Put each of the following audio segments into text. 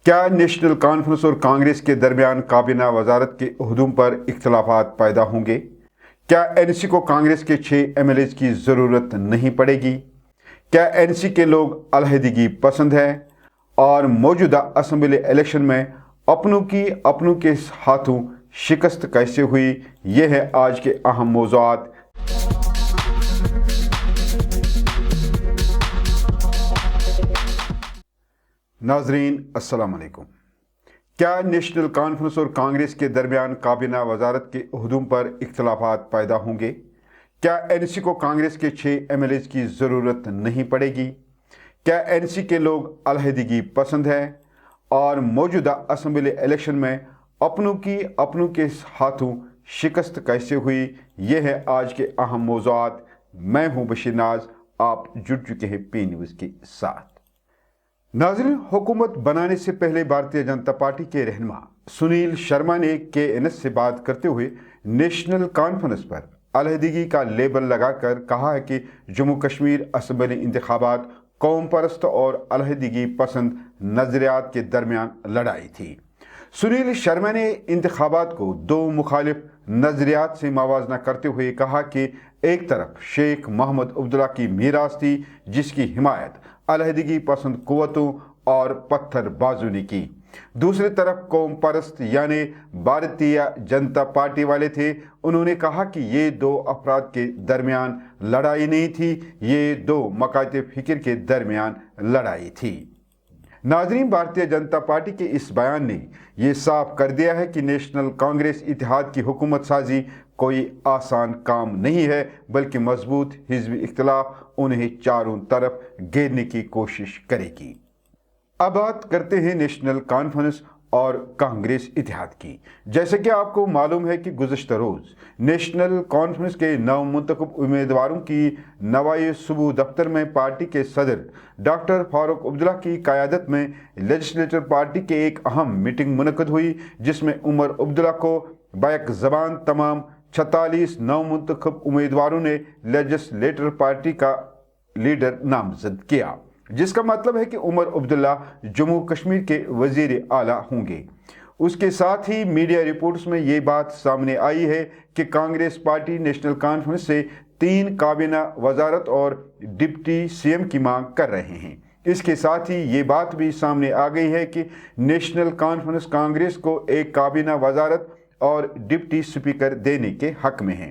کیا national conference اور کانگریس کے درمیان کابینہ وزارت کے عہدوں پر اختلافات پیدا ہوں گے؟ کیا این سی کو کانگریس کے 6 ایم ایل ایز کی ضرورت نہیں پڑے گی؟ کیا این سی کے لوگ علیحدگی پسند ہیں اور موجودہ اسمبلی الیکشن میں اپنوں کے ہاتھوں شکست کیسے ہوئی؟ یہ ہے آج کے اہم موضوعات۔ ناظرین السلام علیکم۔ کیا نیشنل کانفرنس اور کانگریس کے درمیان کابینہ وزارت کے عہدوں پر اختلافات پیدا ہوں گے؟ کیا این سی کو کانگریس کے 6 ایم ایل ایز کی ضرورت نہیں پڑے گی؟ کیا این سی کے لوگ علیحدگی پسند ہیں اور موجودہ اسمبلی الیکشن میں اپنوں کے ہاتھوں شکست کیسے ہوئی؟ یہ ہے آج کے اہم موضوعات۔ میں ہوں بشیر ناز، آپ جڑ چکے ہیں پی نیوز کے ساتھ۔ ناظرین، حکومت بنانے سے پہلے بھارتیہ جنتا پارٹی کے رہنما سنیل شرما نے کے این ایس سے بات کرتے ہوئے نیشنل کانفرنس پر علیحدگی کا لیبل لگا کر کہا ہے کہ جموں کشمیر اسمبلی انتخابات قوم پرست اور علیحدگی پسند نظریات کے درمیان لڑائی تھی۔ سنیل شرما نے انتخابات کو 2 مخالف نظریات سے موازنہ کرتے ہوئے کہا کہ ایک طرف شیخ محمد عبداللہ کی میراث تھی، جس کی حمایت علیحدگی پسند قوتوں اور پتھر بازوں نے کی۔ دوسری طرف قوم پرست یعنی بھارتیہ جنتا پارٹی والے تھے۔ انہوں نے کہا کہ یہ 2 افراد کے درمیان لڑائی نہیں تھی، یہ 2 مکاتب فکر کے درمیان لڑائی تھی۔ ناظرین، بھارتیہ جنتا پارٹی کے اس بیان نے یہ صاف کر دیا ہے کہ نیشنل کانگریس اتحاد کی حکومت سازی کوئی آسان کام نہیں ہے، بلکہ مضبوط حزبی اختلاف انہیں چاروں طرف گھیرنے کی کوشش کرے گی۔ اب بات کرتے ہیں نیشنل کانفرنس اور کانگریس اتحاد کی۔ جیسے کہ آپ کو معلوم ہے کہ گزشتہ روز نیشنل کانفرنس کے 9 منتخب امیدواروں کی نوائی صبح دفتر میں پارٹی کے صدر ڈاکٹر فاروق عبداللہ کی قیادت میں لیجسلیٹر پارٹی کے ایک اہم میٹنگ منعقد ہوئی، جس میں عمر عبداللہ کو بیک زبان تمام 46 نو منتخب امیدواروں نے لیجسلیٹر پارٹی کا لیڈر نامزد کیا، جس کا مطلب ہے کہ عمر عبداللہ جموں کشمیر کے وزیر اعلیٰ ہوں گے۔ اس کے ساتھ ہی میڈیا رپورٹس میں یہ بات سامنے آئی ہے کہ کانگریس پارٹی نیشنل کانفرنس سے 3 کابینہ وزارت اور ڈپٹی سی ایم کی مانگ کر رہے ہیں۔ اس کے ساتھ ہی یہ بات بھی سامنے آ گئی ہے کہ نیشنل کانفرنس کانگریس کو ایک کابینہ وزارت اور ڈپٹی اسپیکر دینے کے حق میں ہیں۔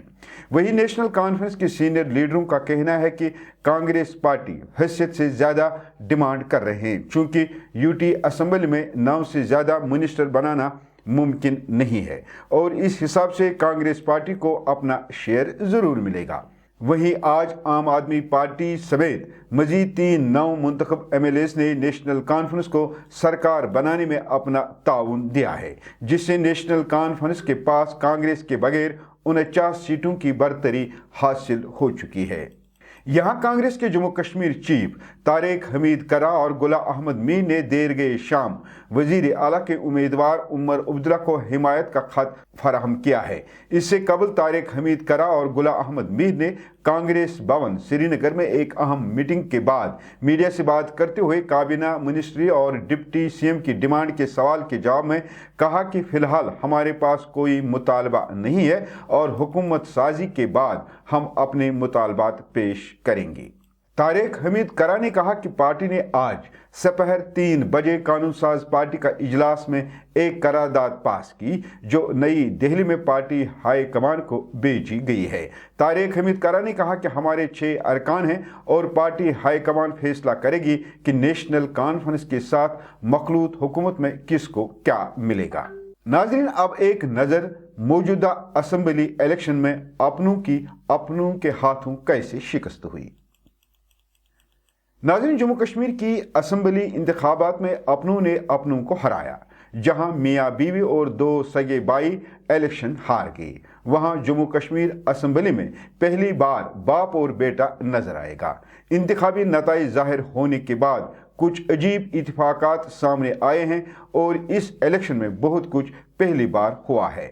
وہی نیشنل کانفرنس کے سینئر لیڈروں کا کہنا ہے کہ کانگریس پارٹی حیثیت سے زیادہ ڈیمانڈ کر رہے ہیں، چونکہ یو ٹی اسمبلی میں 9 سے زیادہ منسٹر بنانا ممکن نہیں ہے اور اس حساب سے کانگریس پارٹی کو اپنا شیئر ضرور ملے گا۔ وہیں آج عام آدمی پارٹی سمیت مزید 3 نو منتخب ایم ایل ایز نے نیشنل کانفرنس کو سرکار بنانے میں اپنا تعاون دیا ہے، جس سے نیشنل کانفرنس کے پاس کانگریس کے بغیر 49 سیٹوں کی برتری حاصل ہو چکی ہے۔ یہاں کانگریس کے جموں کشمیر چیف طارق حمید کرا اور گلہ احمد میر نے دیر گئے شام وزیر اعلیٰ کے امیدوار عمر عبداللہ کو حمایت کا خط فراہم کیا ہے۔ اس سے قبل طارق حمید کرا اور گلہ احمد میر نے کانگریس بھون سری نگر میں ایک اہم میٹنگ کے بعد میڈیا سے بات کرتے ہوئے کابینہ منسٹری اور ڈپٹی سی ایم کی ڈیمانڈ کے سوال کے جواب میں کہا کہ فی الحال ہمارے پاس کوئی مطالبہ نہیں ہے اور حکومت سازی کے بعد ہم اپنے مطالبات پیش کریں گے۔ طارق حمید کرا نے کہا کہ پارٹی نے آج سپہر 3 بجے قانون ساز پارٹی کا اجلاس میں ایک قرارداد پاس کی، جو نئی دہلی میں پارٹی ہائی کمان کو بھیجی گئی ہے۔ طارق حمید کرا نے کہا کہ ہمارے 6 ارکان ہیں اور پارٹی ہائی کمان فیصلہ کرے گی کہ نیشنل کانفرنس کے ساتھ مخلوط حکومت میں کس کو کیا ملے گا۔ ناظرین، اب ایک نظر موجودہ اسمبلی الیکشن میں اپنوں کے ہاتھوں کیسے شکست ہوئی۔ ناظرین، جموں کشمیر کی اسمبلی انتخابات میں اپنوں نے اپنوں کو ہرایا۔ جہاں میاں بیوی اور 2 سگے بھائی الیکشن ہار گئے، وہاں جموں کشمیر اسمبلی میں پہلی بار باپ اور بیٹا نظر آئے گا۔ انتخابی نتائج ظاہر ہونے کے بعد کچھ عجیب اتفاقات سامنے آئے ہیں اور اس الیکشن میں بہت کچھ پہلی بار ہوا ہے۔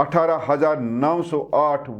18,908